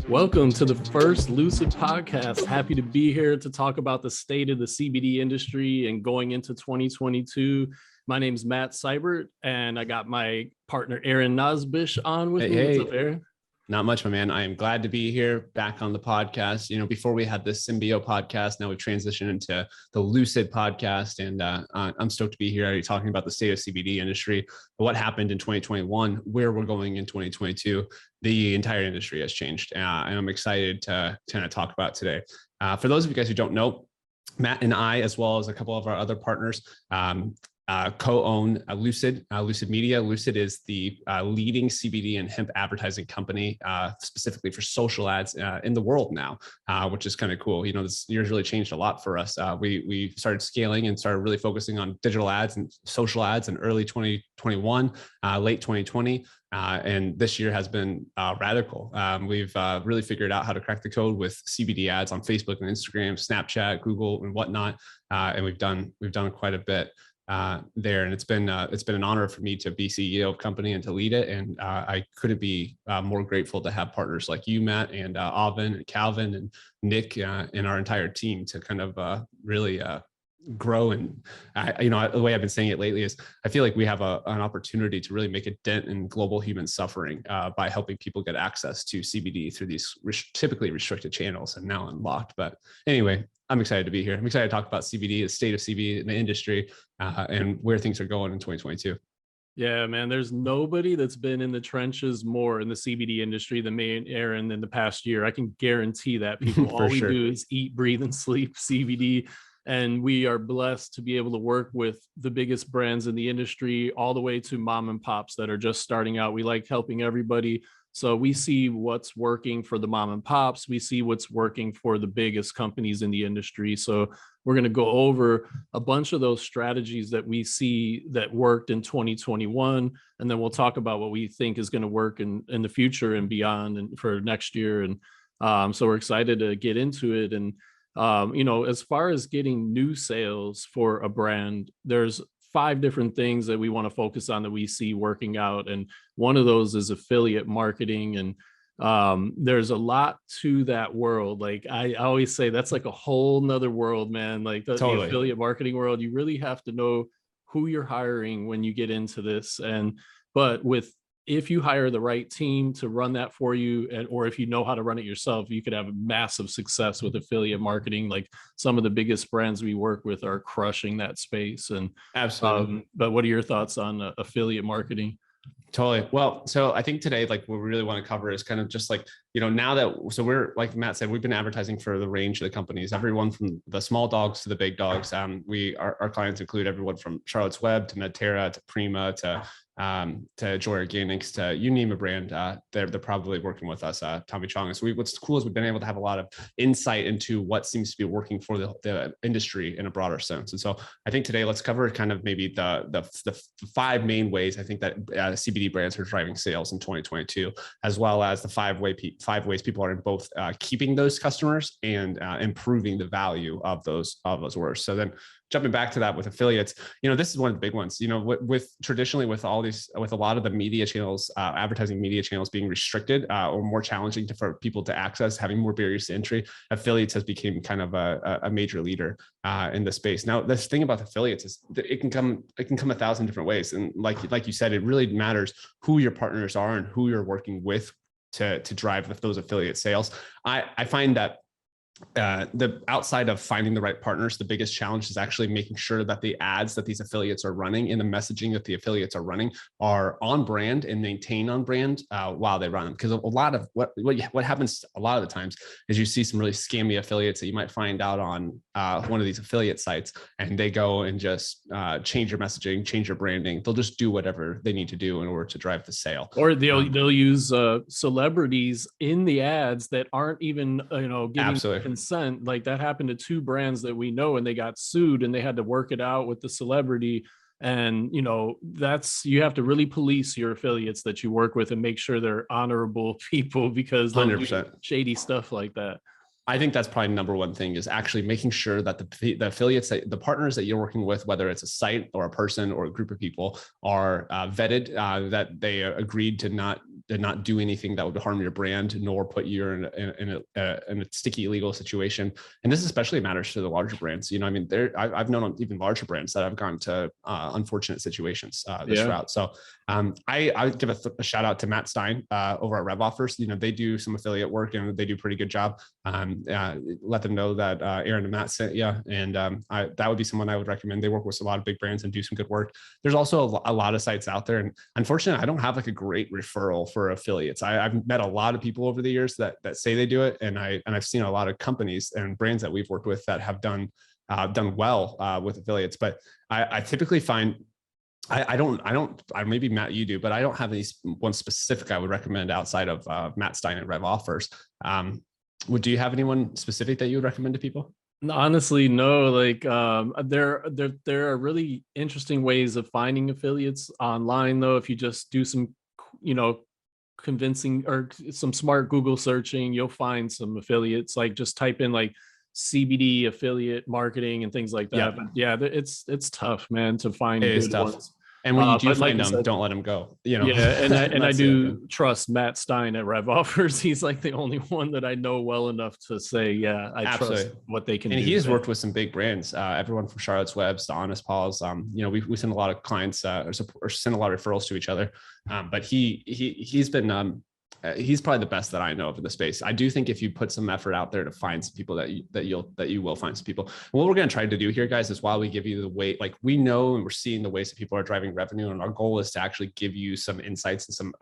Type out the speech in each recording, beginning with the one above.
Welcome to the first Lucid podcast. Happy to be here to talk about the state of the CBD industry and going into 2022. My name is Matt Seibert, and I got my partner Aaron Nosbish on with me. What's up, Aaron? Not much, my man. I am glad to be here back on the podcast. You know, before we had this Symbio podcast, now we've transitioned into the Lucid podcast, and I'm stoked to be here already talking about the state of CBD industry, what happened in 2021, where we're going in 2022. The entire industry has changed, and I'm excited to kind of talk about today. For those of you guys who don't know, Matt and I, as well as a couple of our other partners, co-own Lucid Media. Lucid is the leading CBD and hemp advertising company, specifically for social ads in the world now, which is kind of cool. You know, this year's really changed a lot for us. We started scaling and started really focusing on digital ads and social ads in early 2021, late 2020. And this year has been radical. We've really figured out how to crack the code with CBD ads on Facebook and Instagram, Snapchat, Google, and whatnot. And we've done quite a bit there. And it's been an honor for me to be CEO of company and to lead it. And I couldn't be more grateful to have partners like you, Matt, and Alvin, and Calvin, and Nick, and our entire team to kind of really grow. And the way I've been saying it lately is I feel like we have an opportunity to really make a dent in global human suffering by helping people get access to CBD through these typically restricted channels and now unlocked. But anyway, I'm excited to be here. I'm excited to talk about CBD, the state of CBD in the industry, and where things are going in 2022. Yeah, man, there's nobody that's been in the trenches more in the CBD industry than me and Aaron in the past year. I can guarantee that. People, all we do is eat, breathe, and sleep CBD. And we are blessed to be able to work with the biggest brands in the industry, all the way to mom and pops that are just starting out. We like helping everybody. So we see what's working for the mom and pops. We see what's working for the biggest companies in the industry. So we're going to go over a bunch of those strategies that we see that worked in 2021. And then we'll talk about what we think is going to work in the future and beyond and for next year. And so we're excited to get into it. And as far as getting new sales for a brand, there's 5 different things that we want to focus on that we see working out. And one of those is affiliate marketing. And there's a lot to that world. Like I always say, that's like a whole nother world, man. Like the affiliate marketing world, you really have to know who you're hiring when you get into this. But if you hire the right team to run that for you, or if you know how to run it yourself, you could have massive success with affiliate marketing. Like some of the biggest brands we work with are crushing that space. And absolutely. But what are your thoughts on affiliate marketing? Totally. Well, so I think today, like what we really want to cover is kind of just like, now that, so we're, like Matt said, we've been advertising for the range of the companies, everyone from the small dogs to the big dogs. Our clients include everyone from Charlotte's Web to Medterra to Prima to Joy Organics, to you name a brand, they're probably working with us, Tommy Chong. So what's cool is we've been able to have a lot of insight into what seems to be working for the industry in a broader sense. And so I think today let's cover kind of maybe the 5 main ways I think that CBD brands are driving sales in 2022, as well as the 5 ways people are in both keeping those customers and improving the value of those orders. So then jumping back to that with affiliates, this is one of the big ones. With traditionally with a lot of the media channels, advertising media channels being restricted or more challenging for people to access, having more barriers to entry, affiliates has become kind of a major leader in the space. Now, the thing about affiliates is that it can come 1,000 different ways, and like you said, it really matters who your partners are and who you're working with to drive those affiliate sales. I find that the outside of finding the right partners, the biggest challenge is actually making sure that the ads that these affiliates are running and the messaging that the affiliates are running are on brand and maintain on brand while they run them. Because a lot of what happens a lot of the times is you see some really scammy affiliates that you might find out on one of these affiliate sites, and they go and just change your messaging, change your branding. They'll just do whatever they need to do in order to drive the sale. Or they'll use celebrities in the ads that aren't even giving Absolutely. consent. Like that happened to 2 brands that we know, and they got sued, and they had to work it out with the celebrity. And you have to really police your affiliates that you work with and make sure they're honorable people, because they'll 100% do shady stuff like that. I think that's probably number one thing, is actually making sure that the affiliates, the partners that you're working with, whether it's a site or a person or a group of people, are vetted, that they agreed to not do anything that would harm your brand, nor put you in a sticky legal situation. And this especially matters to the larger brands. I mean, I've known even larger brands that have gone to unfortunate situations this route. So I give a shout out to Matt Stein over at Rev Offers. They do some affiliate work and they do a pretty good job. Let them know that Aaron and Matt sent you, and that would be someone I would recommend. They work with a lot of big brands and do some good work. There's also a lot of sites out there, and unfortunately, I don't have like a great referral for affiliates. I've met a lot of people over the years that say they do it, and I've seen a lot of companies and brands that we've worked with that have done well with affiliates. But I typically find I maybe Matt, you do, but I don't have any one specific I would recommend outside of Matt Stein at Rev Offers. Do you have anyone specific that you would recommend to people? Honestly, no. Like there are really interesting ways of finding affiliates online, though. If you just do some, convincing or some smart Google searching, you'll find some affiliates. Like just type in like CBD affiliate marketing and things like that. Yeah. But yeah, it's tough, man, to find good ones. And when you do find them, don't let them go. Yeah, and I do trust Matt Stein at Rev Offers. He's like the only one that I know well enough to say, yeah, I trust what they can do. And he has worked with some big brands, everyone from Charlotte's Webs to Honest Paws. We send a lot of clients or send a lot of referrals to each other. But he's been he's probably the best that I know of in the space. I do think if you put some effort out there to find some people that you will find some people. And what we're going to try to do here, guys, is while we give you the way, like we know and we're seeing the ways that people are driving revenue, and our goal is to actually give you some insights and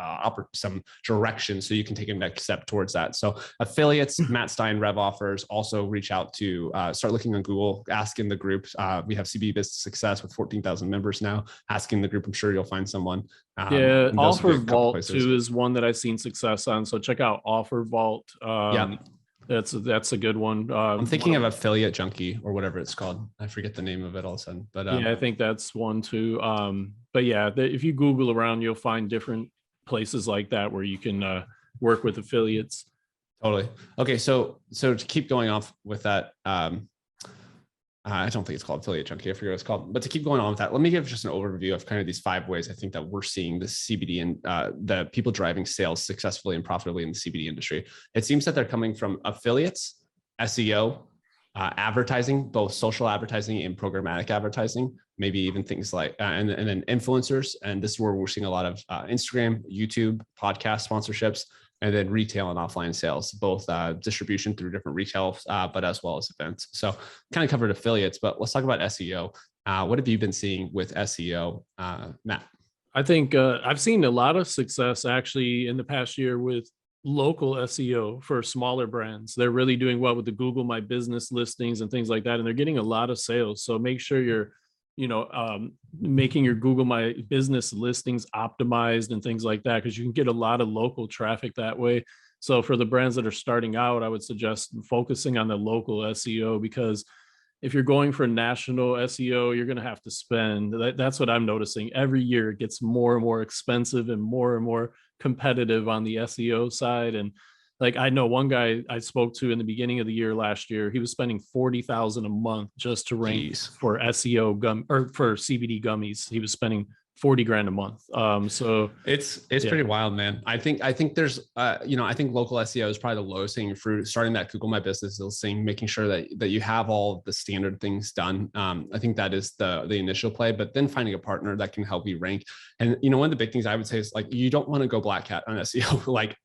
some direction so you can take a next step towards that. So affiliates, Matt Stein, Rev Offers, also reach out to start looking on Google, ask in the group. We have CBD Business Success with 14,000 members now. Ask in the group. I'm sure you'll find someone. Yeah, Offer Vault too is one that I've seen success on. So check out Offer Vault. That's a good one. I'm thinking of Affiliate Junkie or whatever it's called. I forget the name of it all of a sudden. But yeah, I think that's one too. But yeah, if you Google around, you'll find different places like that where you can work with affiliates. Totally. Okay, so to keep going off with that. I don't think it's called Affiliate Junkie. I forget what it's called. But to keep going on with that, let me give just an overview of kind of these 5 ways I think that we're seeing the CBD and the people driving sales successfully and profitably in the CBD industry. It seems that they're coming from affiliates, SEO, advertising, both social advertising and programmatic advertising, maybe even things like, and then influencers. And this is where we're seeing a lot of Instagram, YouTube, podcast sponsorships, and then retail and offline sales, both distribution through different retail, but as well as events. So kind of covered affiliates, but let's talk about SEO. What have you been seeing with SEO, Matt? I think I've seen a lot of success actually in the past year with local SEO for smaller brands. They're really doing well with the Google My Business listings and things like that, and they're getting a lot of sales. So make sure you're making your Google My Business listings optimized and things like that, because you can get a lot of local traffic that way. So for the brands that are starting out, I would suggest focusing on the local SEO, because if you're going for national SEO, you're going to have to spend. That's what I'm noticing. Every year it gets more and more expensive and more competitive on the SEO side. And like, I know one guy I spoke to in the beginning of the year last year, he was spending $40,000 a month just to rank for SEO or for CBD gummies. He was spending $40,000 a month. So it's pretty wild, man. I think there's, I think local SEO is probably the lowest hanging fruit. Starting that Google My Business listing, making sure that you have all the standard things done. I think that is the initial play, but then finding a partner that can help you rank. And, one of the big things I would say is like, you don't want to go black hat on SEO. Like,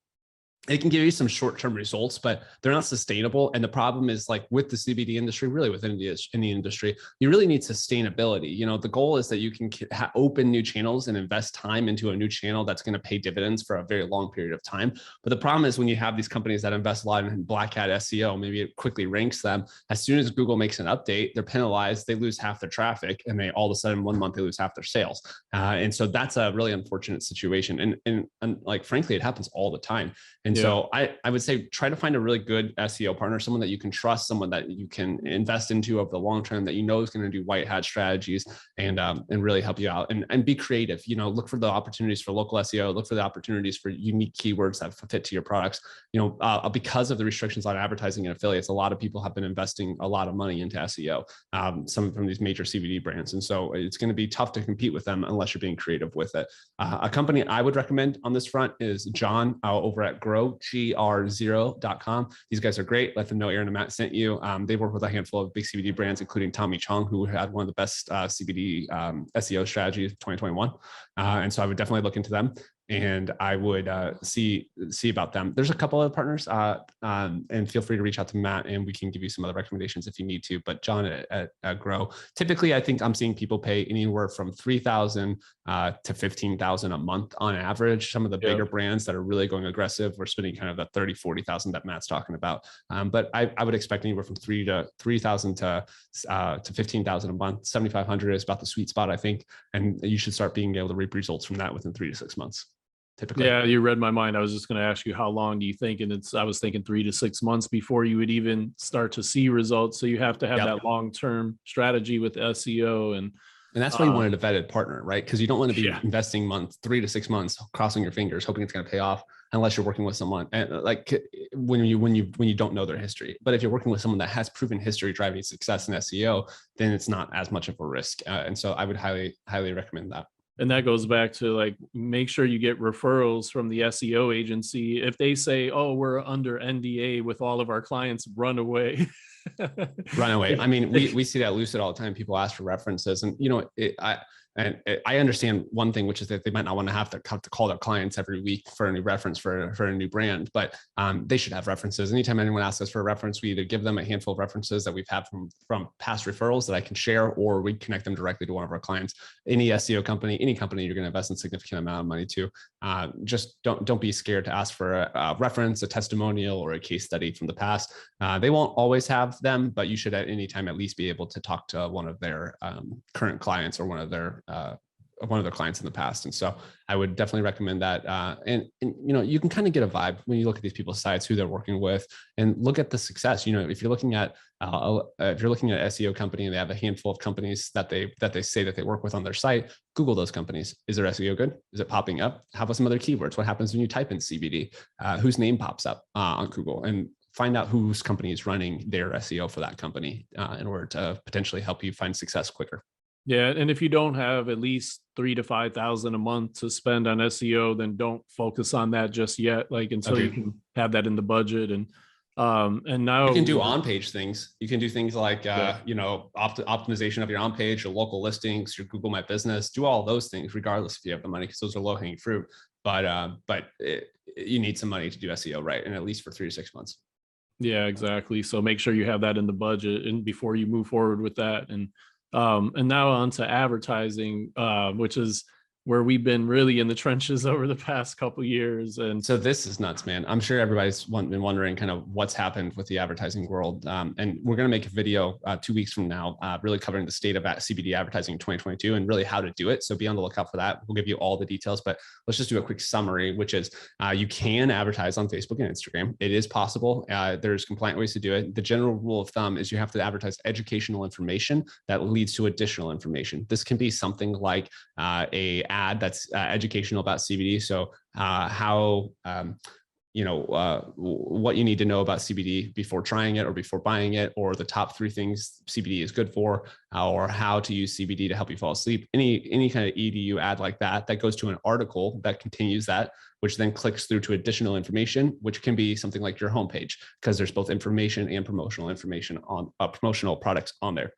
it can give you some short-term results, but they're not sustainable. And the problem is, like with the CBD industry, really within the industry, you really need sustainability. The goal is that you can open new channels and invest time into a new channel that's going to pay dividends for a very long period of time. But the problem is when you have these companies that invest a lot in black hat SEO, maybe it quickly ranks them. As soon as Google makes an update, they're penalized. They lose half their traffic, and they all of a sudden 1 month they lose half their sales. And so that's a really unfortunate situation. And like, frankly, it happens all the time. And so I would say try to find a really good SEO partner, someone that you can trust, someone that you can invest into over the long term, that you know is going to do white hat strategies and really help you out, and be creative. You know, look for the opportunities for local SEO, look for the opportunities for unique keywords that fit to your products. You know, because of the restrictions on advertising and affiliates, a lot of people have been investing a lot of money into SEO, some from these major CBD brands. And so it's going to be tough to compete with them unless you're being creative with it. A company I would recommend on this front is John over at GR0.com. These guys are great. Let them know Aaron and Matt sent you. They work with a handful of big CBD brands, including Tommy Chong, who had one of the best CBD SEO strategies of 2021. And so I would definitely look into them, and I would see about them. There's a couple of partners, and feel free to reach out to Matt, and we can give you some other recommendations if you need to. But John at Grow, typically, I think I'm seeing people pay anywhere from $3,000 to $15,000 a month on average. Some of the bigger brands that are really going aggressive, we're spending kind of the $30,000-$40,000 that Matt's talking about. But I would expect anywhere from $3,000 to $15,000 a month. $7,500 is about the sweet spot, I think, and you should start being able to reap results from that within 3 to 6 months. Typically. Yeah, you read my mind. I was just going to ask you, how long do you think? And I was thinking 3 to 6 months before you would even start to see results. So you have to have that long-term strategy with SEO, and that's why you wanted a vetted partner, right? Because you don't want to be investing 3 to 6 months, crossing your fingers, hoping it's going to pay off, unless you're working with someone and like when you don't know their history. But if you're working with someone that has proven history driving success in SEO, then it's not as much of a risk. And so I would highly recommend that. And that goes back to, like, make sure you get referrals from the SEO agency. If they say, oh, we're under NDA with all of our clients, run away. Run away. I mean, we see that Lucid all the time. People ask for references, and I understand one thing, which is that they might not want to have to call their clients every week for a new reference for a new brand, but they should have references. Anytime anyone asks us for a reference, we either give them a handful of references that we've had from past referrals that I can share, or we connect them directly to one of our clients. Any SEO company, any company you're going to invest in a significant amount of money to, just don't be scared to ask for a reference, a testimonial, or a case study from the past. They won't always have them, but you should at any time at least be able to talk to one of their current clients or one of their clients in the past. And so I would definitely recommend that. And you can kind of get a vibe when you look at these people's sites, who they're working with, and look at the success. If you're looking at SEO company and they have a handful of companies that they say that they work with on their site, Google those companies. Is their SEO good? Is it popping up? How about some other keywords? What happens when you type in CBD? Whose name pops up on Google? And find out whose company is running their SEO for that company in order to potentially help you find success quicker. Yeah, and if you don't have at least $3,000 to $5,000 a month to spend on SEO, then don't focus on that just yet. Like, until you can have that in the budget. And now you can do on-page things. You can do things like optimization of your on-page, your local listings, your Google My Business. Do all those things regardless if you have the money, because those are low-hanging fruit. But you need some money to do SEO right, and at least for 3 to 6 months. Yeah, exactly. So make sure you have that in the budget and before you move forward with that. And now on to advertising, which is where we've been really in the trenches over the past couple of years. And so this is nuts, man. I'm sure everybody's been wondering kind of what's happened with the advertising world. And we're going to make a video 2 weeks from now, really covering the state of CBD advertising in 2022 and really how to do it. So be on the lookout for that. We'll give you all the details, but let's just do a quick summary, which is you can advertise on Facebook and Instagram. It is possible. There's compliant ways to do it. The general rule of thumb is you have to advertise educational information that leads to additional information. This can be something like a ad that's educational about CBD. So what you need to know about CBD before trying it or before buying it, or the top 3 things CBD is good for, or how to use CBD to help you fall asleep. Any kind of EDU ad like that goes to an article that continues that, which then clicks through to additional information, which can be something like your homepage, because there's both information and promotional information on promotional products on there.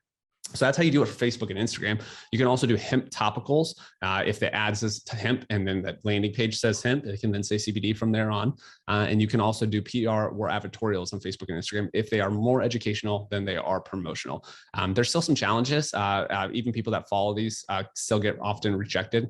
So that's how you do it for Facebook and Instagram. You can also do hemp topicals. If the ad says to hemp and then the landing page says hemp, it can then say CBD from there on. And you can also do PR or advertorials on Facebook and Instagram. If they are more educational than they are promotional. There's still some challenges. Even people that follow these still get often rejected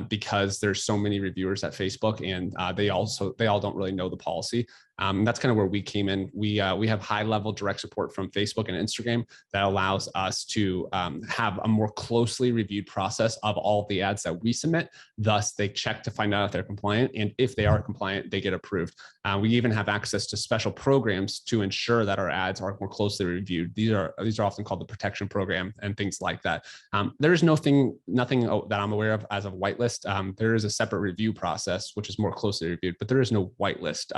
because there's so many reviewers at Facebook, and they all don't really know the policy. That's kind of where we came in. We have high level direct support from Facebook and Instagram that allows us to have a more closely reviewed process of all of the ads that we submit. Thus, they check to find out if they're compliant, and if they are compliant, they get approved. We even have access to special programs to ensure that our ads are more closely reviewed. These are often called the protection program and things like that. There is nothing that I'm aware of as a whitelist. There is a separate review process, which is more closely reviewed, but there is no whitelist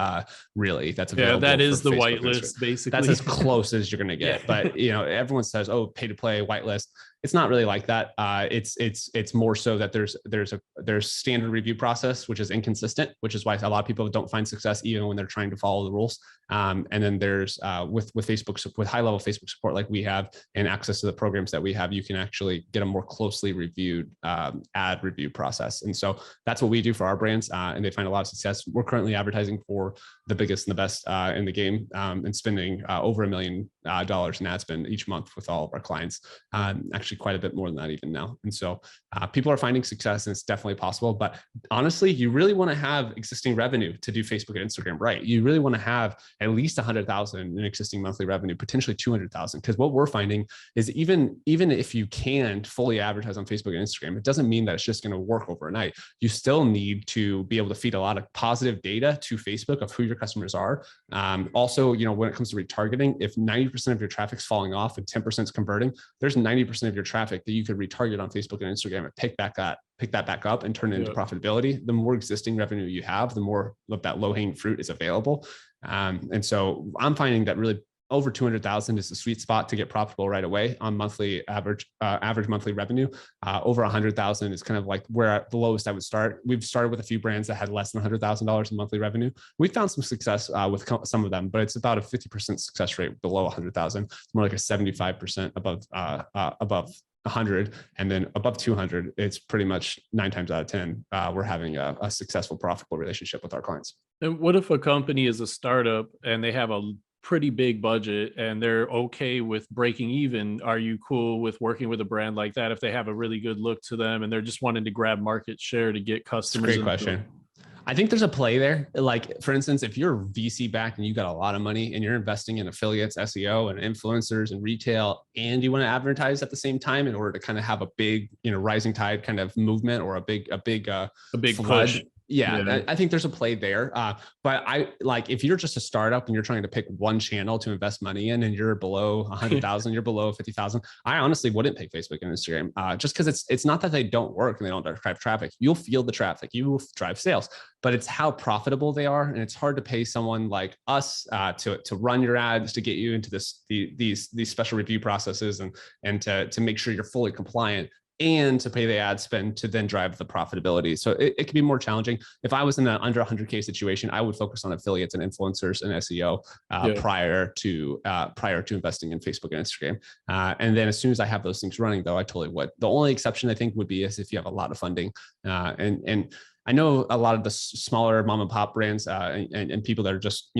really that's available. Yeah, that is the whitelist, basically. That's as close as you're going to get. Yeah. But everyone says, oh, pay to play whitelist. It's not really like that. It's more so that there's standard review process, which is inconsistent, which is why a lot of people don't find success even when they're trying to follow the rules. And then there's with Facebook, with high level Facebook support like we have and access to the programs that we have, you can actually get a more closely reviewed ad review process. And so that's what we do for our brands, and they find a lot of success. We're currently advertising for the biggest and the best in the game, and spending over $1 million in ad spend each month with all of our clients. Actually, quite a bit more than that even now. And so people are finding success, and it's definitely possible. But honestly, you really want to have existing revenue to do Facebook and Instagram right. You really want to have at least 100,000 in existing monthly revenue, potentially 200,000. Because what we're finding is even if you can fully advertise on Facebook and Instagram, it doesn't mean that it's just going to work overnight. You still need to be able to feed a lot of positive data to Facebook of who your customers are. Also, when it comes to retargeting, if 90% of your traffic's falling off and 10% is converting, there's 90% of your traffic that you could retarget on Facebook and Instagram and pick that back up and turn it into profitability. The more existing revenue you have, the more of that low-hanging fruit is available. And so I'm finding that really over 200,000 is the sweet spot to get profitable right away on monthly average monthly revenue. Over 100,000 is kind of like where the lowest I would start. We've started with a few brands that had less than $100,000 in monthly revenue. We found some success with some of them, but it's about a 50% success rate below 100,000. It's more like a 75% above 100, and then above 200, it's pretty much 9 times out of 10, we're having a successful, profitable relationship with our clients. And what if a company is a startup and they have a pretty big budget and they're okay with breaking even? Are you cool with working with a brand like that if they have a really good look to them and they're just wanting to grab market share to get customers? Great question. I think there's a play there. Like, for instance, if you're VC backed and you got a lot of money and you're investing in affiliates, SEO, and influencers and retail, and you want to advertise at the same time in order to kind of have a big, rising tide kind of movement or a big flood. Push. Yeah, I think there's a play there. But if you're just a startup and you're trying to pick one channel to invest money in and you're below 100,000, you're below 50,000, I honestly wouldn't pick Facebook and Instagram, just because it's not that they don't work and they don't drive traffic. You'll feel the traffic, you will drive sales, but it's how profitable they are. And it's hard to pay someone like us to run your ads, to get you into these special review processes and to make sure you're fully compliant, and to pay the ad spend to then drive the profitability. So it can be more challenging. If I was in an under 100K situation, I would focus on affiliates and influencers and SEO prior to investing in Facebook and Instagram. And then as soon as I have those things running, though, I totally would. The only exception I think would be is if you have a lot of funding. And I know a lot of the smaller mom and pop brands and people that are just,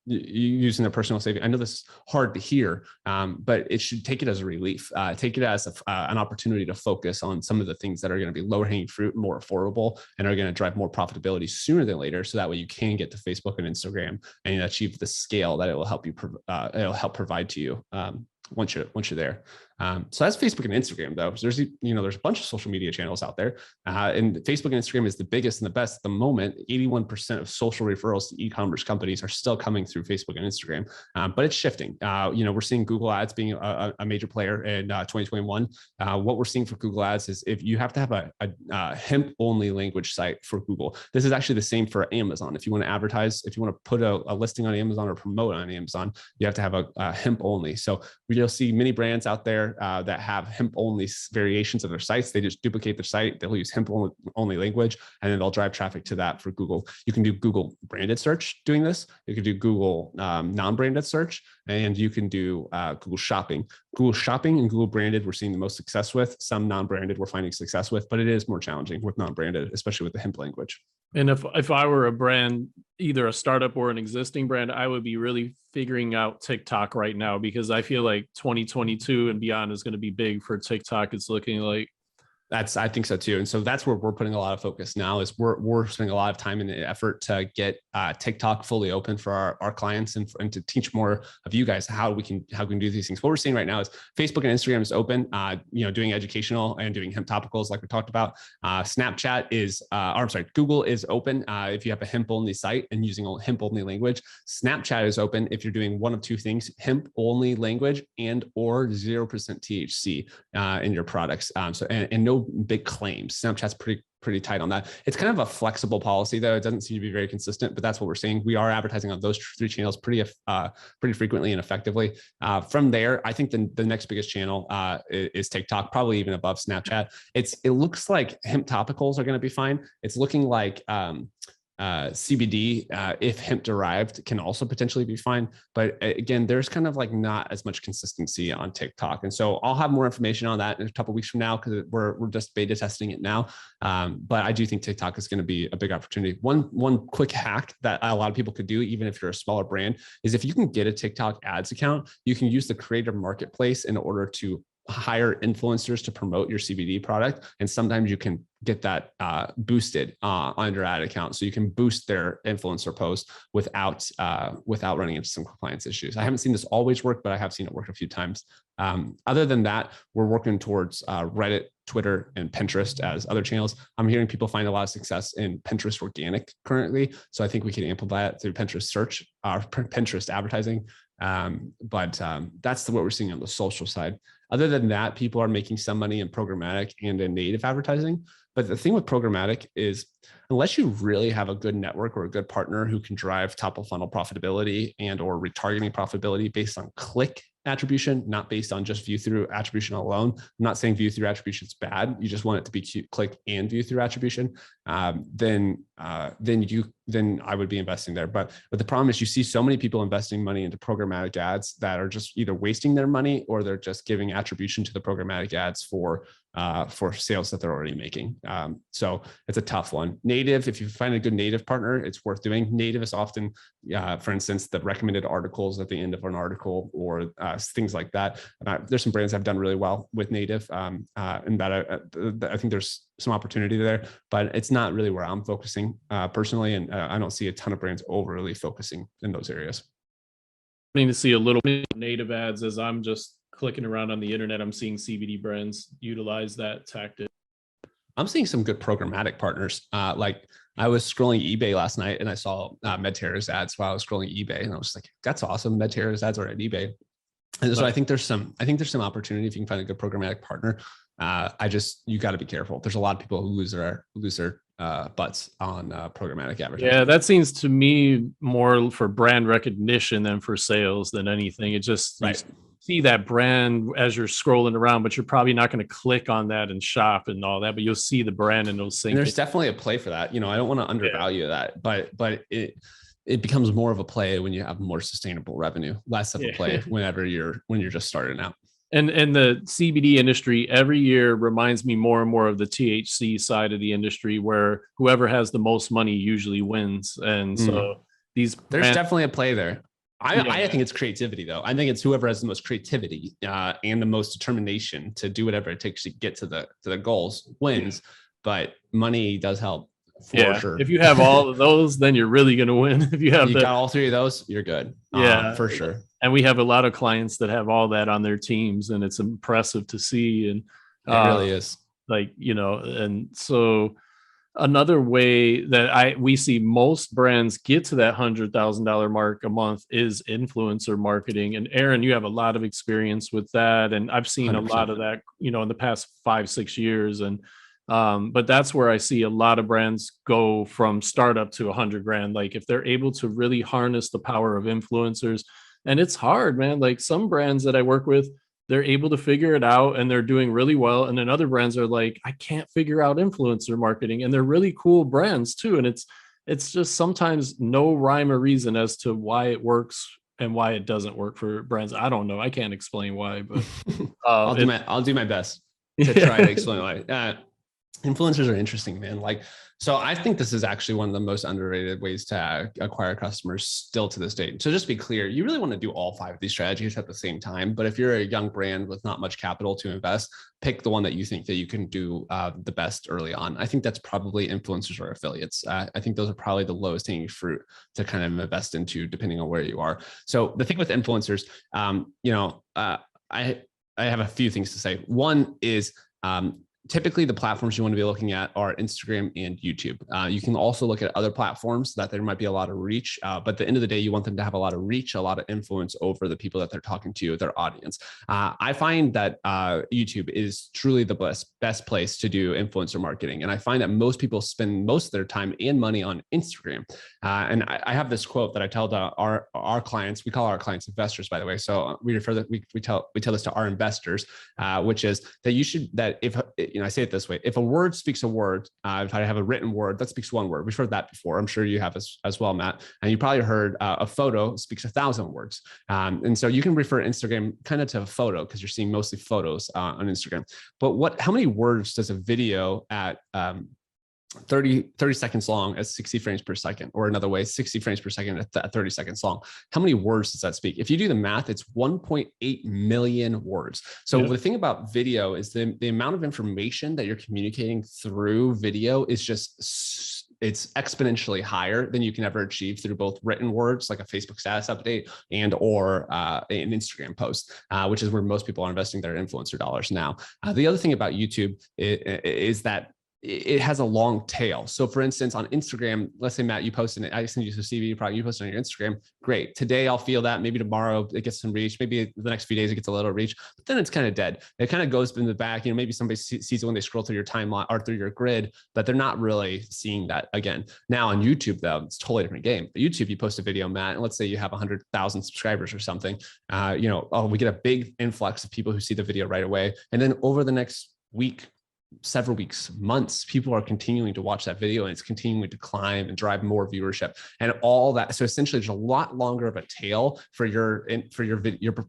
using their personal savings. I know this is hard to hear, but it should take it as a relief. Take it as an opportunity to focus on some of the things that are going to be lower hanging fruit, more affordable, and are going to drive more profitability sooner than later. So that way you can get to Facebook and Instagram and achieve the scale that it will help you. It'll help provide to you once you're there. So that's Facebook and Instagram, though. So there's a bunch of social media channels out there, and Facebook and Instagram is the biggest and the best at the moment. 81% of social referrals to e-commerce companies are still coming through Facebook and Instagram, but it's shifting. We're seeing Google Ads being a major player in 2021. What we're seeing for Google Ads is if you have to have a hemp-only language site for Google. This is actually the same for Amazon. If you want to advertise, if you want to put a listing on Amazon or promote on Amazon, you have to have a hemp-only. So you'll see many brands out there that have hemp-only variations of their sites. They just duplicate their site. They'll use hemp-only language, and then they'll drive traffic to that for Google. You can do Google branded search doing this. You can do Google non-branded search, and you can do Google Shopping. Google Shopping and Google branded, we're seeing the most success with. Some non-branded we're finding success with, but it is more challenging with non-branded, especially with the hemp language. And if I were a brand, either a startup or an existing brand, I would be really figuring out TikTok right now, because I feel like 2022 and beyond is going to be big for TikTok. It's looking like. I think so too. And so that's where we're putting a lot of focus now. Is we're spending a lot of time and effort to get TikTok fully open for our clients and to teach more of you guys how we can do these things. What we're seeing right now is Facebook and Instagram is open, doing educational and doing hemp topicals like we talked about. Snapchat is, Google is open if you have a hemp only site and using a hemp only language. Snapchat is open if you're doing one of two things: hemp only language and or 0% THC in your products. And no big claims. Snapchat's pretty tight on that. It's kind of a flexible policy, though. It doesn't seem to be very consistent, but that's what we're seeing. We are advertising on those three channels pretty frequently and effectively. From there, I think the next biggest channel is TikTok, probably even above Snapchat. It looks like hemp topicals are going to be fine. It's looking like CBD, if hemp derived, can also potentially be fine. But again, there's kind of like not as much consistency on TikTok. And so I'll have more information on that in a couple of weeks from now, because we're just beta testing it now. But I do think TikTok is going to be a big opportunity. One quick hack that a lot of people could do, even if you're a smaller brand, is if you can get a TikTok ads account, you can use the creator marketplace in order to hire influencers to promote your CBD product. And sometimes you can get that boosted on your ad account. So you can boost their influencer post without running into some compliance issues. I haven't seen this always work, but I have seen it work a few times. Other than that, we're working towards Reddit, Twitter, and Pinterest as other channels. I'm hearing people find a lot of success in Pinterest organic currently. So I think we can amplify that through Pinterest search, Pinterest advertising. But that's what we're seeing on the social side. Other than that, people are making some money in programmatic and in native advertising. But the thing with programmatic is, unless you really have a good network or a good partner who can drive top of funnel profitability and or retargeting profitability based on click attribution, not based on just view through attribution alone. I'm not saying view through attribution is bad. You just want it to be click and view through attribution. Then I would be investing there. But the problem is you see so many people investing money into programmatic ads that are just either wasting their money or they're just giving attribution to the programmatic ads for sales that they're already making. So it's a tough one. Native, if you find a good native partner, it's worth doing. Native is often, for instance, the recommended articles at the end of an article or things like that. There's some brands that have done really well with native, and that I think there's some opportunity there, but it's not really where I'm focusing personally. And I don't see a ton of brands overly focusing in those areas. I need to see a little bit of native ads as I'm just clicking around on the internet. I'm seeing CBD brands utilize that tactic. I'm seeing some good programmatic partners. Like I was scrolling eBay last night and I saw Medterra's ads while I was scrolling eBay, and I was like, that's awesome. Medterra's ads are at eBay. And so I think there's some opportunity if you can find a good programmatic partner. You got to be careful. There's a lot of people who lose their butts on programmatic advertising. Yeah, that seems to me more for brand recognition than for sales than anything. It just right. See that brand as you're scrolling around, but you're probably not going to click on that and shop and all that, but you'll see the brand and those things. There's definitely a play for that. I don't want to undervalue that, but it becomes more of a play when you have more sustainable revenue, less of a play when you're just starting out. And the CBD industry every year reminds me more and more of the THC side of the industry, where whoever has the most money usually wins. And so there's definitely a play there. I think it's creativity, though. I think it's whoever has the most creativity and the most determination to do whatever it takes to get to the goals wins. But money does help for sure. If you have all of those, then you're really going to win. If you got all three of those, you're good. For sure. And we have a lot of clients that have all that on their teams, and it's impressive to see. And it really is. And so another way that we see most brands get to that $100,000 mark a month is influencer marketing. And Aaron, you have a lot of experience with that. And I've seen 100%. A lot of that, in the past 5-6 years. And, but that's where I see a lot of brands go from startup to $100,000. Like if they're able to really harness the power of influencers, and it's hard, man. Like some brands that I work with, they're able to figure it out and they're doing really well. And then other brands are like, I can't figure out influencer marketing, and they're really cool brands too. And it's just sometimes no rhyme or reason as to why it works and why it doesn't work for brands. I don't know. I can't explain why, but I'll do my best to try to explain why. Influencers are interesting, man. Like So I think this is actually one of the most underrated ways to acquire customers still to this date. So just to be clear, you really want to do all 5 of these strategies at the same time. But if you're a young brand with not much capital to invest, pick the one that you think that you can do the best early on. I think that's probably influencers or affiliates. I think those are probably the lowest hanging fruit to kind of invest into, depending on where you are. So the thing with influencers, I have a few things to say. One is, typically the platforms you want to be looking at are Instagram and YouTube. You can also look at other platforms that there might be a lot of reach, but at the end of the day, you want them to have a lot of reach, a lot of influence over the people that they're talking to, their audience. I find that YouTube is truly the best place to do influencer marketing. And I find that most people spend most of their time and money on Instagram. And I have this quote that I tell our clients. We call our clients investors, by the way. So we refer that we tell this to our investors, which is that if I say it this way: if a word speaks a word, if I have a written word that speaks one word, we've heard that before. I'm sure you have as well, Matt. And you probably heard a photo speaks 1,000 words. And so you can refer Instagram kind of to a photo because you're seeing mostly photos on Instagram. But how many words does a video at 30 seconds long at 60 frames per second, or another way, 60 frames per second at 30 seconds long? How many words does that speak? If you do the math, it's 1.8 million words. So the thing about video is the amount of information that you're communicating through video is it's exponentially higher than you can ever achieve through both written words, like a Facebook status update or an Instagram post, which is where most people are investing their influencer dollars now. The other thing about YouTube is that it has a long tail. So for instance, on Instagram, let's say, Matt, you posted it, I send you some CBD product, you post it on your Instagram. Great. Today I'll feel that. Maybe tomorrow it gets some reach. Maybe the next few days it gets a little reach, but then it's kind of dead. It kind of goes in the back. Maybe somebody sees it when they scroll through your timeline or through your grid, but they're not really seeing that again. Now on YouTube though, it's a totally different game. But YouTube, you post a video, Matt, and let's say you have 100,000 subscribers or something. We get a big influx of people who see the video right away. And then over the next week, several weeks, months, people are continuing to watch that video and it's continuing to climb and drive more viewership and all that. So essentially there's a lot longer of a tail for your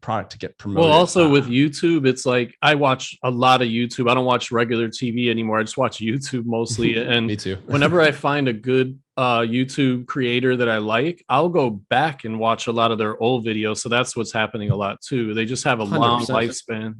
product to get promoted. Well, also with YouTube, it's like I watch a lot of YouTube. I don't watch regular TV anymore. I just watch YouTube mostly. And Me too. Whenever I find a good YouTube creator that I like, I'll go back and watch a lot of their old videos. So that's what's happening a lot too. They just have a 100%. Long lifespan.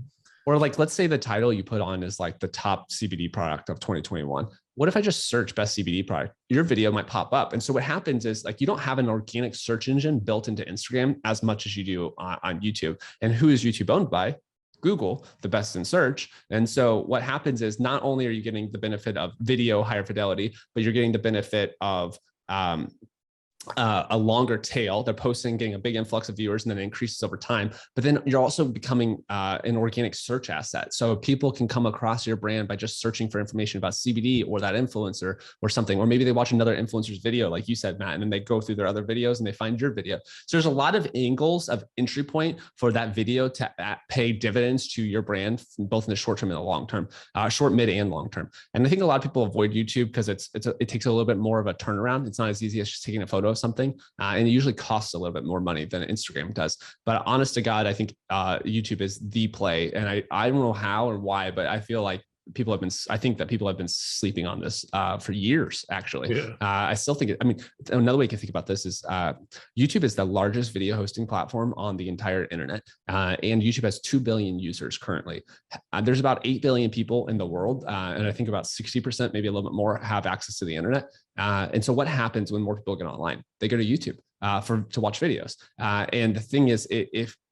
Or like, let's say the title you put on is like the top CBD product of 2021. What if I just search best CBD product? Your video might pop up. And so what happens is like, you don't have an organic search engine built into Instagram as much as you do on YouTube. And who is YouTube owned by? Google, the best in search. And so what happens is not only are you getting the benefit of video, higher fidelity, but you're getting the benefit of a longer tail. They're posting, getting a big influx of viewers, and then it increases over time. But then you're also becoming an organic search asset. So people can come across your brand by just searching for information about CBD or that influencer or something. Or maybe they watch another influencer's video, like you said, Matt, and then they go through their other videos and they find your video. So there's a lot of angles of entry point for that video to pay dividends to your brand, both in the short term and the long term, short, mid, and long term. And I think a lot of people avoid YouTube because it takes a little bit more of a turnaround. It's not as easy as just taking a photo of something, and it usually costs a little bit more money than Instagram does. But honest to God, I think YouTube is the play, and I don't know how or why, but I feel like I think that people have been sleeping on this for years, actually. Yeah. I still think another way you can think about this is YouTube is the largest video hosting platform on the entire internet. And YouTube has 2 billion users currently. There's about 8 billion people in the world. And I think about 60%, maybe a little bit more, have access to the internet. And so what happens when more people get online? They go to YouTube to watch videos. And the thing is,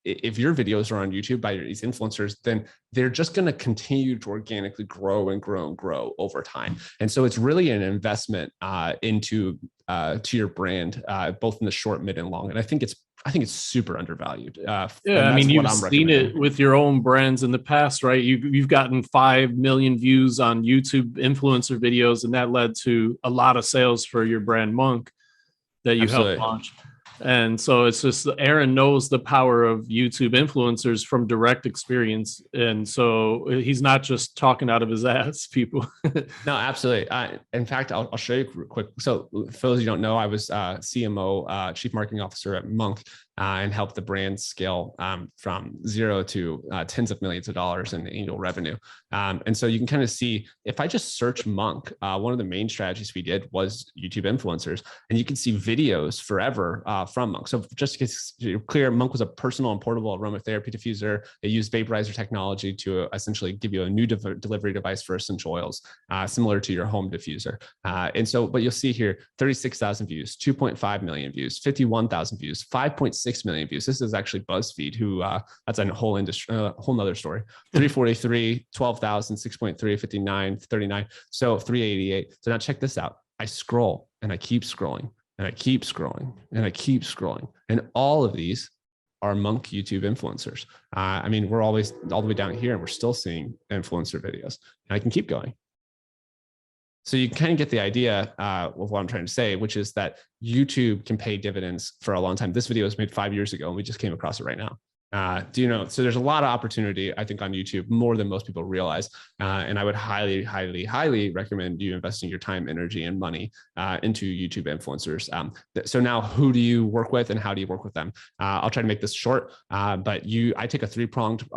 if your videos are on YouTube by these influencers, then they're just going to continue to organically grow and grow and grow over time. And so it's really an investment into to your brand, both in the short, mid, and long. And I think it's super undervalued. Yeah, I mean, you've seen it with your own brands in the past, right? You've gotten 5 million views on YouTube influencer videos, and that led to a lot of sales for your brand Monk that you helped launch. And so it's just Aaron knows the power of YouTube influencers from direct experience. And so he's not just talking out of his ass, people. No, absolutely. In fact, I'll show you quick. So for those of you who don't know, I was CMO, Chief Marketing Officer at Monk. and help the brand scale from zero to tens of millions of dollars in annual revenue. And so you can kind of see, if I just search Monk, one of the main strategies we did was YouTube influencers, and you can see videos forever from Monk. So just to get clear, Monk was a personal and portable aromatherapy diffuser. It used vaporizer technology to essentially give you a new delivery device for essential oils, similar to your home diffuser. And so, but you'll see here, 36,000 views, 2.5 million views, 51,000 views, 5.6 million views. This is actually BuzzFeed, who that's a whole industry, whole nother story. 343, 12,000, 6.3, 59, 39, so 388. So now check this out. I scroll and I keep scrolling and I keep scrolling and I keep scrolling. And all of these are Monk YouTube influencers. I mean, we're always all the way down here and we're still seeing influencer videos, and I can keep going. So you kind of get the idea of what I'm trying to say, which is that YouTube can pay dividends for a long time. This video was made 5 years ago and we just came across it right now. So there's a lot of opportunity, I think, on YouTube, more than most people realize. And I would highly, highly, highly recommend you investing your time, energy, and money into YouTube influencers. So now, who do you work with and how do you work with them? I'll try to make this short, but I take a three-pronged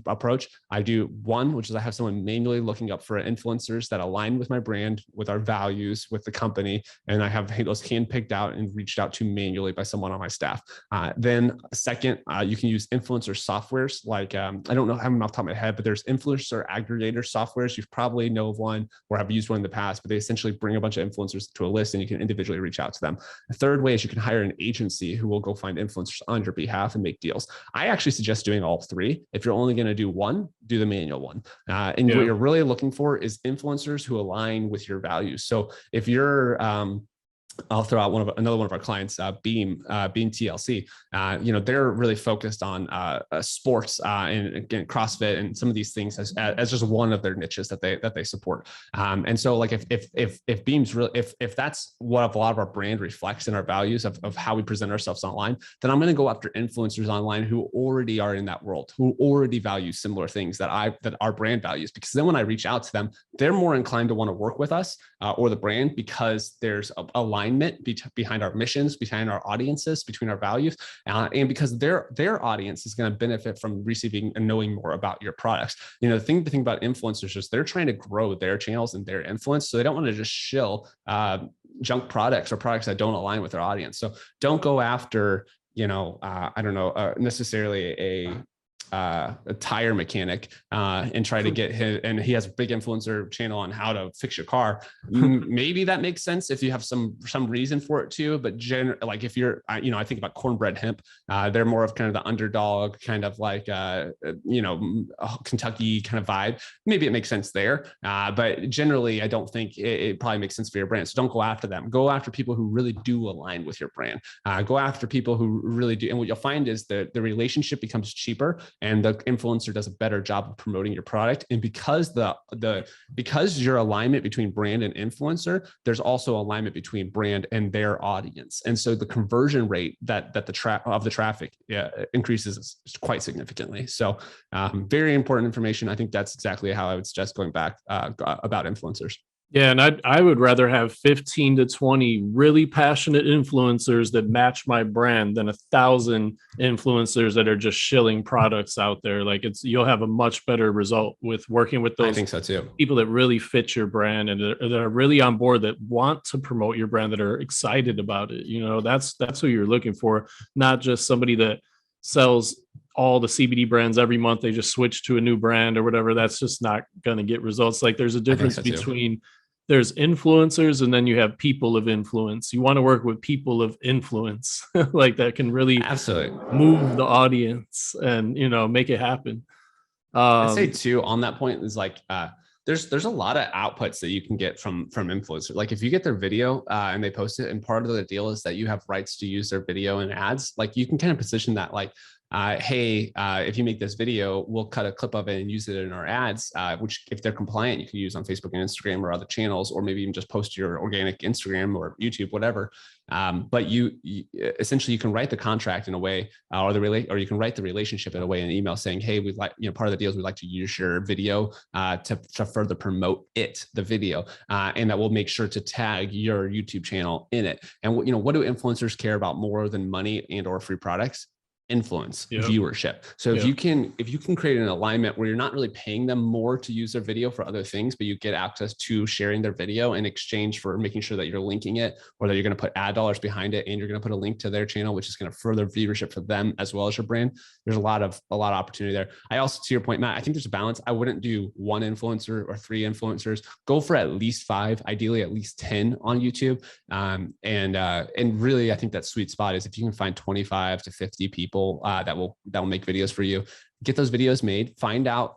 approach. I do one, which is I have someone manually looking up for influencers that align with my brand, with our values, with the company, and I have those handpicked out and reached out to manually by someone on my staff. Then second, you can use influencer softwares like, I don't know, I have them off the top of my head, but there's influencer aggregator softwares. You probably know of one or have used one in the past, but they essentially bring a bunch of influencers to a list and you can individually reach out to them. The third way is you can hire an agency who will go find influencers on your behalf and make deals. I actually suggest doing all three. If you're only going to do one, do the manual one. What you're really looking for is influencers who align with your values. So if you're, I'll throw out another one of our clients, Beam TLC. They're really focused on sports and again, CrossFit and some of these things as just one of their niches that they support. And so, like if Beam's really, if that's what a lot of our brand reflects in our values of how we present ourselves online, then I'm going to go after influencers online who already are in that world, who already value similar things that our brand values. Because then when I reach out to them, they're more inclined to want to work with us or the brand because there's alignment behind our missions, behind our audiences, between our values, and because their audience is going to benefit from receiving and knowing more about your products. The thing about influencers is they're trying to grow their channels and their influence, so they don't want to just shill junk products or products that don't align with their audience. So don't go after necessarily a tire mechanic and try to get him, and he has a big influencer channel on how to fix your car. Maybe that makes sense if you have some reason for it too, but like if you're, I think about Cornbread Hemp, they're more of kind of the underdog, kind of like Kentucky kind of vibe. Maybe it makes sense there, but generally I don't think it probably makes sense for your brand. So don't go after them. Go after people who really do align with your brand. Go after people who really do, and what you'll find is that the relationship becomes cheaper and the influencer does a better job of promoting your product. And because because your alignment between brand and influencer, there's also alignment between brand and their audience. And so the conversion rate that the traffic increases quite significantly. So very important information. I think that's exactly how I would suggest going back about influencers. Yeah, and I would rather have 15 to 20 really passionate influencers that match my brand than 1,000 influencers that are just shilling products out there. Like you'll have a much better result with working with those, I think so too, people that really fit your brand and that are really on board, that want to promote your brand, that are excited about it. That's who you're looking for, not just somebody that sells all the CBD brands every month. They just switch to a new brand or whatever. That's just not going to get results. Like there's a difference between there's influencers and then you have people of influence. You want to work with people of influence, like that can really absolutely move the audience and, make it happen. I'd say too, on that point is like, there's a lot of outputs that you can get from influencers. Like if you get their video and they post it, and part of the deal is that you have rights to use their video and ads, like you can kind of position that like, hey, if you make this video, we'll cut a clip of it and use it in our ads, which if they're compliant, you can use on Facebook and Instagram or other channels, or maybe even just post your organic Instagram or YouTube, whatever. But you essentially, you can write the contract in a way, or you can write the relationship in a way in an email saying, hey, we'd like, part of the deal is we'd like to use your video to further promote the video, and that we'll make sure to tag your YouTube channel in it. And what do influencers care about more than money and or free products? influence, Yep. viewership. So if you can create an alignment where you're not really paying them more to use their video for other things, but you get access to sharing their video in exchange for making sure that you're linking it, or that you're going to put ad dollars behind it, and you're going to put a link to their channel, which is going to further viewership for them as well as your brand. There's a lot of opportunity there. I also, to your point, Matt, I think there's a balance. I wouldn't do one influencer or 3 influencers. Go for at least 5, ideally at least 10 on YouTube. And really, I think that sweet spot is if you can find 25 to 50 people that will make videos for you. Get those videos made. Find out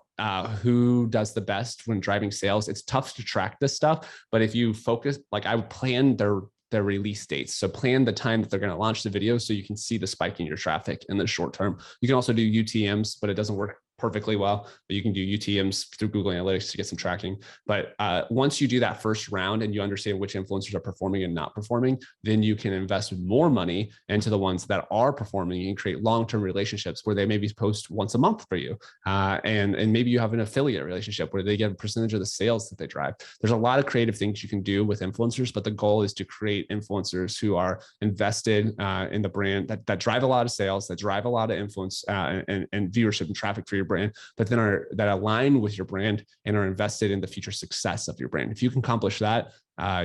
who does the best when driving sales. It's tough to track this stuff, but if you focus, like I would plan their release dates. So plan the time that they're going to launch the video so you can see the spike in your traffic in the short term. You can also do UTMs, but it doesn't work perfectly well, but you can do UTMs through Google Analytics to get some tracking. But once you do that first round and you understand which influencers are performing and not performing, then you can invest more money into the ones that are performing and create long-term relationships where they maybe post once a month for you. And maybe you have an affiliate relationship where they get a percentage of the sales that they drive. There's a lot of creative things you can do with influencers, but the goal is to create influencers who are invested in the brand, that drive a lot of sales, that drive a lot of influence and viewership and traffic for your brand, but then that align with your brand and are invested in the future success of your brand. If you can accomplish that,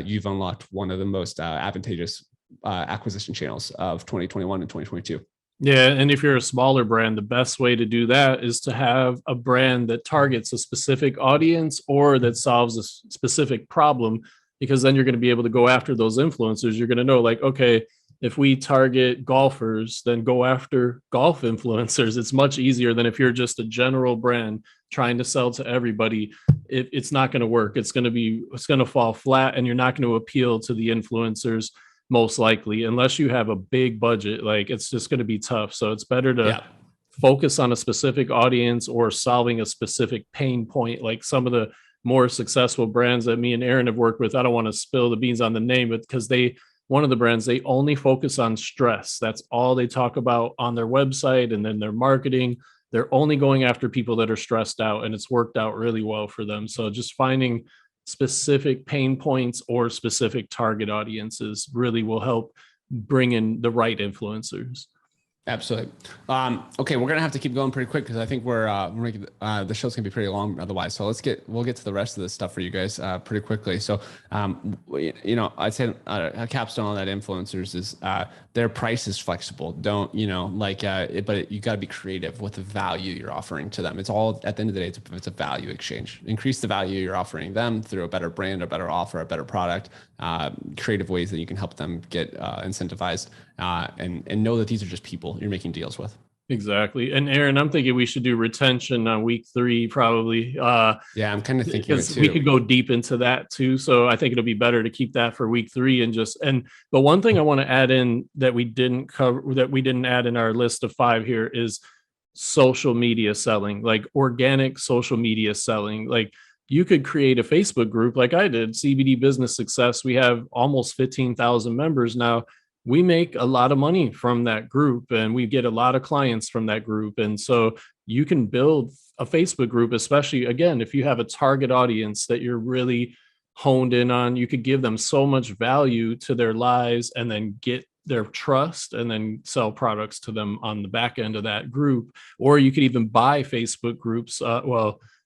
you've unlocked one of the most advantageous acquisition channels of 2021 and 2022. Yeah, and if you're a smaller brand, the best way to do that is to have a brand that targets a specific audience or that solves a specific problem, because then you're going to be able to go after those influencers. You're going to know, like, okay, if we target golfers, then go after golf influencers. It's much easier than if you're just a general brand trying to sell to everybody. It's not going to work. It's going to fall flat, and you're not going to appeal to the influencers most likely, unless you have a big budget. Like, it's just going to be tough. So it's better to focus on a specific audience or solving a specific pain point. Like some of the more successful brands that me and Aaron have worked with, I don't want to spill the beans on the name, but because one of the brands, they only focus on stress. That's all they talk about on their website, and then their marketing. They're only going after people that are stressed out, and it's worked out really well for them. So just finding specific pain points or specific target audiences really will help bring in the right influencers. Absolutely. Okay, we're gonna have to keep going pretty quick because I think we're making the show's gonna be pretty long otherwise. So we'll get to the rest of this stuff for you guys pretty quickly. So I'd say a capstone on that influencers is their price is flexible. Don't but you got to be creative with the value you're offering to them. It's all, at the end of the day, it's a value exchange. Increase the value you're offering them through a better brand, a better offer, a better product. Creative ways that you can help them get incentivized and know that these are just people you're making deals with. Exactly. And Aaron, I'm thinking we should do retention on week 3, probably. Yeah, I'm kind of thinking it too. We could go deep into that too. So I think it'll be better to keep that for week 3 but one thing I want to add in that we didn't add in our list of 5 here is social media selling, like organic social media selling. Like, you could create a Facebook group like I did, CBD Business Success. We have almost 15,000 members now. We make a lot of money from that group, and we get a lot of clients from that group. And so you can build a Facebook group, especially, again, if you have a target audience that you're really honed in on. You could give them so much value to their lives and then get their trust and then sell products to them on the back end of that group. Or you could even buy Facebook groups.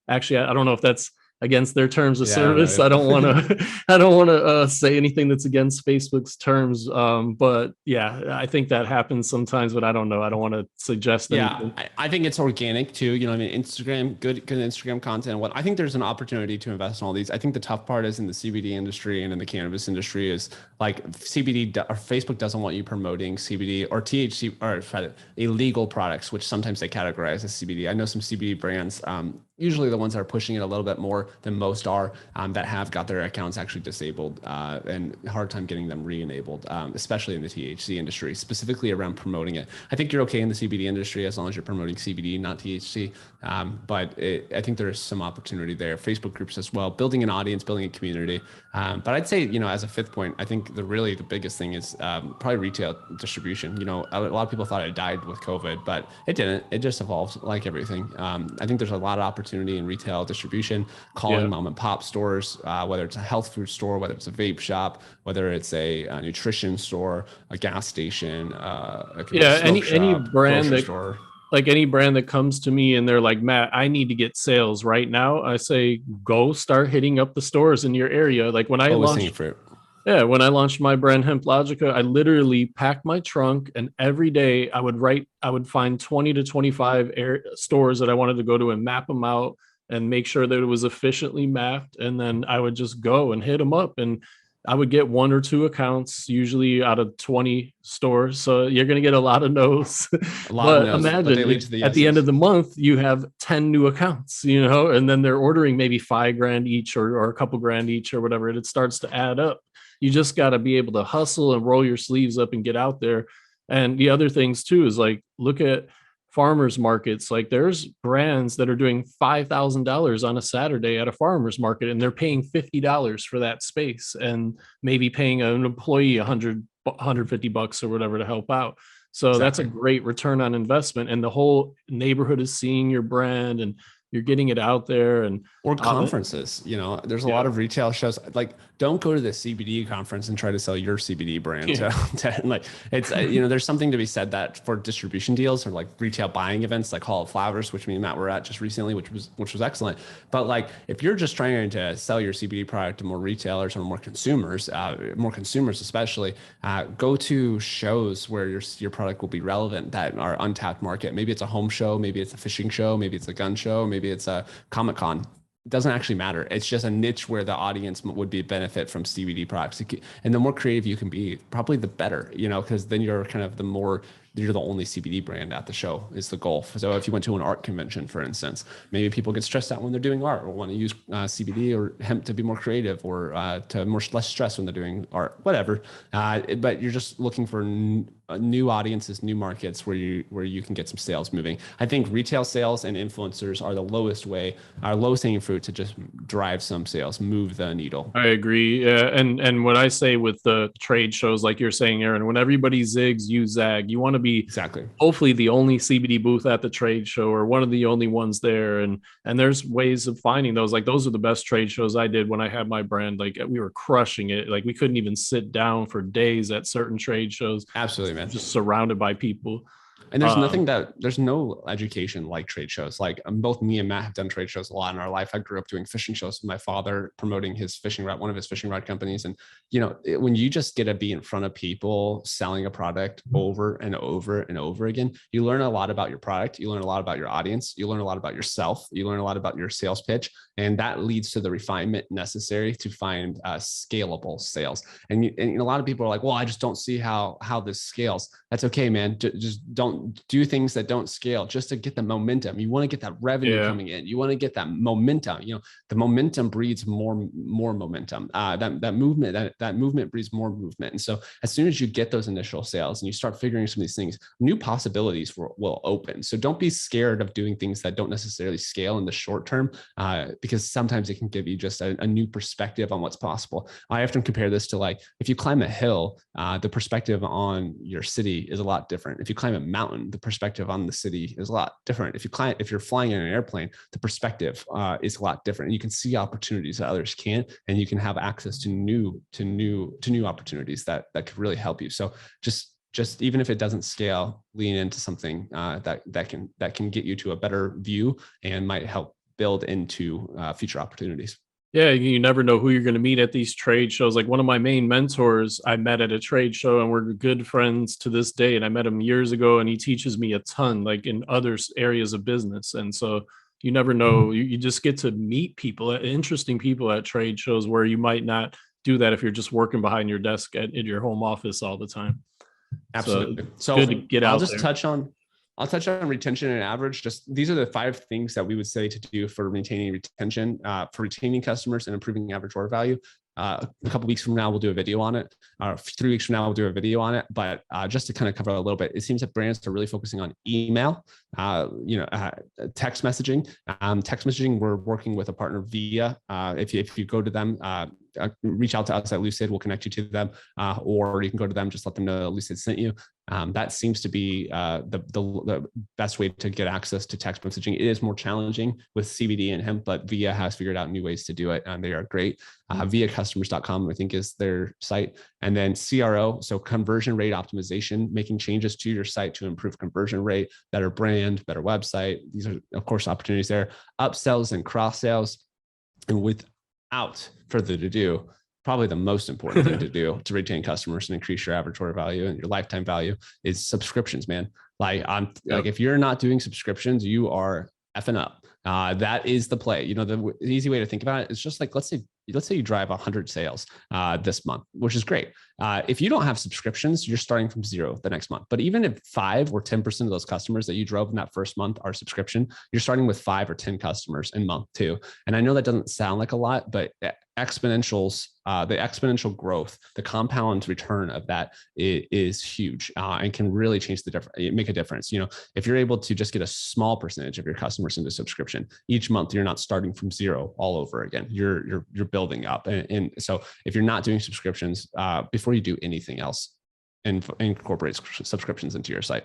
Actually, I don't know if that's against their terms of service. I don't want to say anything that's against Facebook's terms. But yeah, I think that happens sometimes, but I don't know. I don't want to suggest anything. I think it's organic too. Instagram, good Instagram content. I think there's an opportunity to invest in all these. I think the tough part is in the CBD industry and in the cannabis industry is like CBD or Facebook doesn't want you promoting CBD or THC or illegal products, which sometimes they categorize as CBD. I know some CBD brands, usually the ones that are pushing it a little bit more than most are, that have got their accounts actually disabled and hard time getting them re-enabled, especially in the THC industry, specifically around promoting it. I think you're okay in the CBD industry as long as you're promoting CBD, not THC. But I think there's some opportunity there. Facebook groups as well, building an audience, building a community. But I'd say, as a 5th point, I think the biggest thing is probably retail distribution. A lot of people thought it died with COVID, but it didn't. It just evolved like everything. I think there's a lot of opportunity opportunity in retail distribution, calling Yeah. mom and pop stores, whether it's a health food store, whether it's a vape shop, whether it's a nutrition store, a gas station, it could be a Yeah. smoke Any shop, brand grocery that, store. like any brand that comes to me and they're like, Matt, I need to get sales right now. I say, go start hitting up the stores in your area. Like when I Always hanging launched, fruit. yeah, when I launched my brand Hemp Logica, I literally packed my trunk and every day I would find 20 to 25 stores that I wanted to go to and map them out and make sure that it was efficiently mapped. And then I would just go and hit them up. And I would get one or two accounts, usually out of 20 stores. So you're going to get a lot of no's. A lot of But no's, but they imagine lead if to the at the end of yeses. the month, you have 10 new accounts, and then they're ordering maybe $5,000 each or a couple grand each or whatever. And it starts to add up. You just got to be able to hustle and roll your sleeves up and get out there. And the other things too is like, look at farmers markets. Like there's brands that are doing $5,000 on a Saturday at a farmers market, and they're paying $50 for that space and maybe paying an employee 150 bucks or whatever to help out. So that's a Exactly. great return on investment. And the whole neighborhood is seeing your brand and you're getting it out there. And Or conferences, there's a lot of retail shows. Like, don't go to the CBD conference and try to sell your CBD brand. Like, it's there's something to be said that for distribution deals or like retail buying events, like Hall of Flowers, which me and Matt were at just recently, which was excellent. But like, if you're just trying to sell your CBD product to more retailers or more consumers especially, go to shows where your product will be relevant that are untapped market. Maybe it's a home show, maybe it's a fishing show, maybe it's a gun show, maybe it's a Comic-Con. It doesn't actually matter. It's just a niche where the audience would be benefit from CBD products. And the more creative you can be, probably the better, because then you're kind of you're the only CBD brand at the show is the goal. So if you went to an art convention, for instance, maybe people get stressed out when they're doing art or want to use CBD or hemp to be more creative or to less stress when they're doing art, whatever. But you're just looking for new audiences, new markets where you can get some sales moving. I think retail sales and influencers are the lowest hanging fruit to just drive some sales, move the needle. I agree. And when I say with the trade shows, like you're saying, Aaron, when everybody zigs, you zag. You want to be exactly hopefully the only CBD booth at the trade show or one of the only ones there. And there's ways of finding those. Like those are the best trade shows I did when I had my brand. Like we were crushing it. Like we couldn't even sit down for days at certain trade shows. Absolutely, man. Just surrounded by people. And there's no education like trade shows. Like both me and Matt have done trade shows a lot in our life. I grew up doing fishing shows with my father, promoting his one of his fishing rod companies. And, when you just get to be in front of people selling a product over and over and over again, you learn a lot about your product. You learn a lot about your audience. You learn a lot about yourself. You learn a lot about your sales pitch. And that leads to the refinement necessary to find scalable sales. And a lot of people are like, well, I just don't see how this scales. That's okay, man. Just don't do things that don't scale just to get the momentum. You want to get that revenue coming in. You want to get that momentum. The momentum breeds more momentum. That movement breeds more movement. And so as soon as you get those initial sales and you start figuring some of these things, new possibilities will open. So don't be scared of doing things that don't necessarily scale in the short term, because sometimes it can give you just a new perspective on what's possible. I often compare this to like, if you climb a hill, the perspective on your city is a lot different. If you climb a mountain, the perspective on the city is a lot different. If you're flying in an airplane, the perspective is a lot different. And you can see opportunities that others can't, and you can have access to new opportunities that could really help you. So just even if it doesn't scale, lean into something that can get you to a better view and might help build into future opportunities. Yeah, you never know who you're going to meet at these trade shows. Like one of my main mentors, I met at a trade show and we're good friends to this day. And I met him years ago and he teaches me a ton, like in other areas of business. And so you never know, you just get to meet people, interesting people at trade shows where you might not do that if you're just working behind your desk in your home office all the time. Absolutely. So good to get out there. I'll touch on retention and average. Just these are the 5 things that we would say to do for maintaining retention, for retaining customers and improving average order value. A couple weeks from now, we'll do a video on it. 3 weeks from now, we'll do a video on it. But just to kind of cover a little bit, it seems that brands are really focusing on email, text messaging. Text messaging, we're working with a partner via. If you go to them, reach out to us at Lucid, we'll connect you to them, or you can go to them, just let them know that Lucid sent you. That seems to be the best way to get access to text messaging. It is more challenging with CBD and hemp, but Via has figured out new ways to do it, and they are great. ViaCustomers.com, I think, is their site. And then CRO, so conversion rate optimization, making changes to your site to improve conversion rate, better brand, better website. These are, of course, opportunities there. Upsells and cross sales. And without further ado, probably the most important thing to do to retain customers and increase your average order value and your lifetime value is subscriptions, man. Like if you're not doing subscriptions, you are effing up. That is the play. The easy way to think about it is just like, let's say you drive 100 sales this month, which is great. If you don't have subscriptions, you're starting from zero the next month. But even if 5 or 10% of those customers that you drove in that first month are subscription, you're starting with 5 or 10 customers in month 2. And I know that doesn't sound like a lot, but the exponential growth, the compound return of that is huge and can really make a difference. If you're able to just get a small percentage of your customers into subscription each month, you're not starting from zero all over again. You're building up. And so if you're not doing subscriptions, before you do anything else, incorporate subscriptions into your site.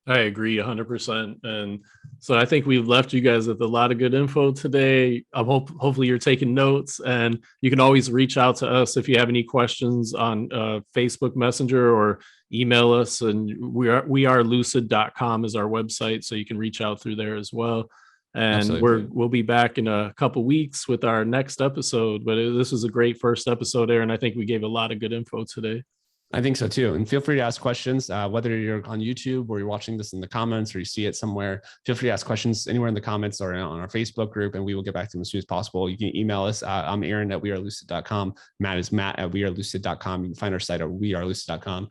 I agree 100%. And so I think we've left you guys with a lot of good info today. Hopefully you're taking notes, and you can always reach out to us if you have any questions on Facebook Messenger, or email us. And wearelucid.com is our website. So you can reach out through there as well. And Absolutely. we'll be back in a couple weeks with our next episode. But this was a great first episode, Aaron. I think we gave a lot of good info today. I think so too. And feel free to ask questions, whether you're on YouTube or you're watching this in the comments or you see it somewhere. Feel free to ask questions anywhere in the comments or on our Facebook group, and we will get back to them as soon as possible. You can email us. I'm Aaron at wearelucid.com. Matt is Matt at wearelucid.com. You can find our site at wearelucid.com.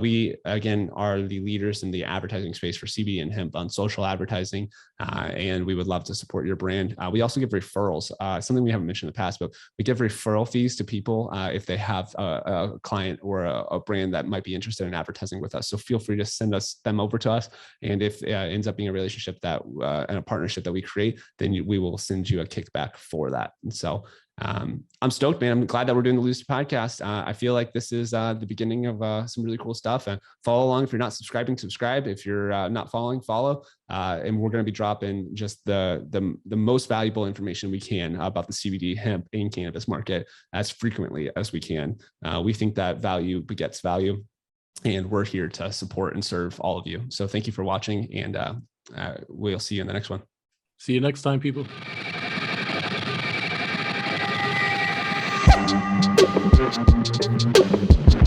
We, again, are the leaders in the advertising space for CBD and hemp on social advertising, and we would love to support your brand. We also give referrals, something we haven't mentioned in the past, but we give referral fees to people if they have a client or a brand that might be interested in advertising with us. So feel free to send them over to us. And if it ends up being a relationship and a partnership that we create, then we will send you a kickback for that. And so I'm stoked, man. I'm glad that we're doing the Lucid podcast. I feel like this is the beginning of some really cool stuff. And follow along. If you're not subscribing, subscribe. If you're not following, follow. And we're going to be dropping just the most valuable information we can about the CBD, hemp, and cannabis market as frequently as we can. We think that value begets value, and we're here to support and serve all of you. So thank you for watching, and we'll see you in the next one. See you next time, people. Thank you.